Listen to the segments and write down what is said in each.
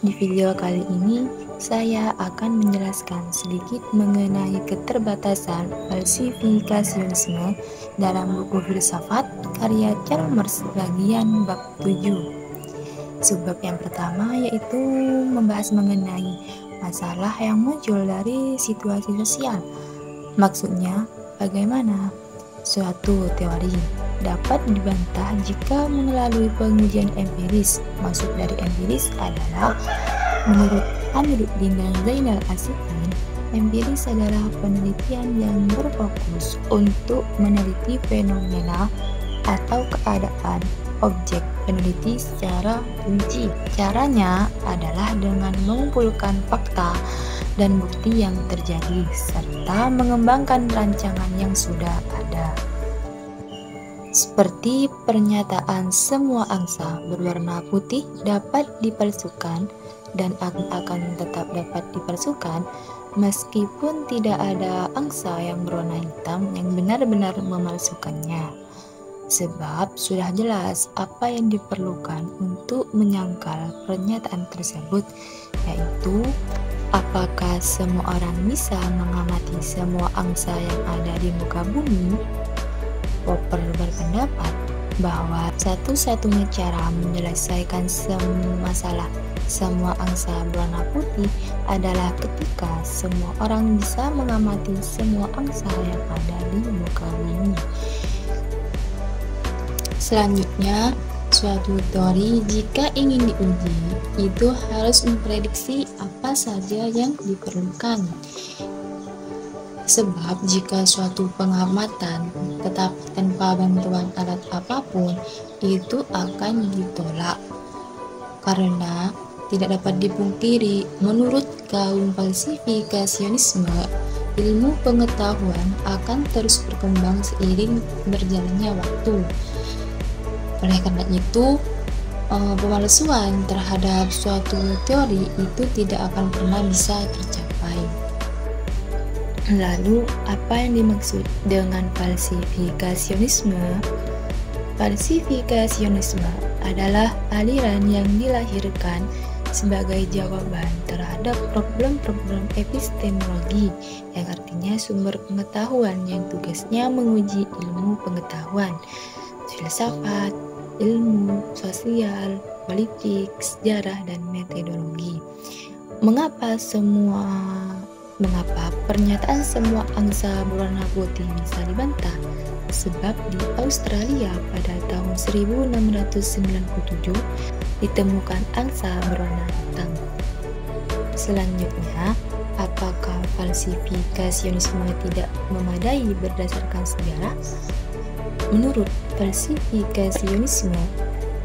Di video kali ini, saya akan menjelaskan sedikit mengenai keterbatasan falsifikasionisme dalam buku filsafat karya Chalmers bagian bab 7. Subbab yang pertama yaitu membahas mengenai masalah yang muncul dari situasi sosial. Maksudnya, bagaimana suatu teori dapat dibantah jika melalui pengujian empiris. Maksud dari empiris adalah menurut Amiruddin dan Zainal Abidin, empiris adalah penelitian yang berfokus untuk meneliti fenomena atau keadaan objek peneliti secara rinci. Caranya adalah dengan mengumpulkan fakta dan bukti yang terjadi serta mengembangkan rancangan yang sudah ada. Seperti pernyataan semua angsa berwarna putih dapat dipalsukan dan akan tetap dapat dipalsukan meskipun tidak ada angsa yang berwarna hitam yang benar-benar memalsukannya. Sebab sudah jelas apa yang diperlukan untuk menyangkal pernyataan tersebut, yaitu apakah semua orang bisa mengamati semua angsa yang ada di muka bumi? Popper berpendapat bahwa satu-satunya cara menyelesaikan masalah semua angsa berwarna putih adalah ketika semua orang bisa mengamati semua angsa yang ada di muka bumi. Selanjutnya, suatu teori jika ingin diuji itu harus memprediksi apa saja yang diperlukan. Sebab jika suatu pengamatan tetapi tanpa bantuan alat apapun itu akan ditolak. Karena tidak dapat dipungkiri, menurut kaum falsifikasionisme, ilmu pengetahuan akan terus berkembang seiring berjalannya waktu. Oleh karena itu, pemalsuan terhadap suatu teori itu tidak akan pernah bisa tercapai. Lalu, apa yang dimaksud dengan falsifikasionisme? Falsifikasionisme adalah aliran yang dilahirkan sebagai jawaban terhadap problem-problem epistemologi, yang artinya sumber pengetahuan yang tugasnya menguji ilmu pengetahuan, filsafat, ilmu sosial, politik, sejarah, dan metodologi. Mengapa pernyataan semua angsa berwarna putih bisa dibantah? Sebab di Australia pada tahun 1697 ditemukan angsa berwarna hitam. Selanjutnya, apakah falsifikasionisme tidak memadai berdasarkan sejarah? Menurut falsifikasionisme,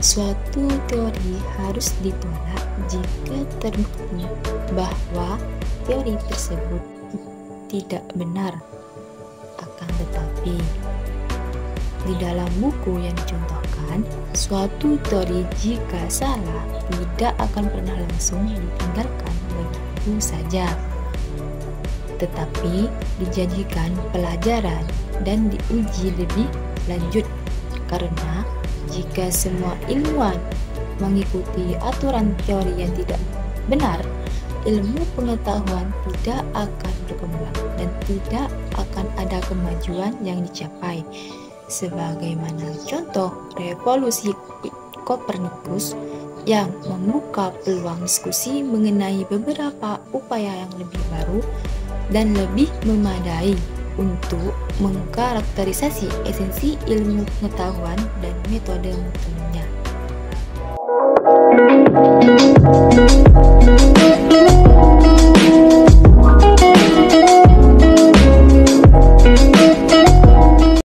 suatu teori harus ditolak jika terbukti bahwa teori tersebut tidak benar. Akan tetapi, di dalam buku yang dicontohkan, suatu teori jika salah tidak akan pernah langsung ditinggalkan begitu saja, tetapi dijadikan pelajaran dan diuji lebih lanjut. Karena jika semua ilmuwan mengikuti aturan teori yang tidak benar, ilmu pengetahuan tidak akan berkembang dan tidak akan ada kemajuan yang dicapai. Sebagaimana contoh revolusi Kopernikus yang membuka peluang diskusi mengenai beberapa upaya yang lebih baru dan lebih memadai untuk mengkarakterisasi esensi ilmu pengetahuan dan metode-metodenya.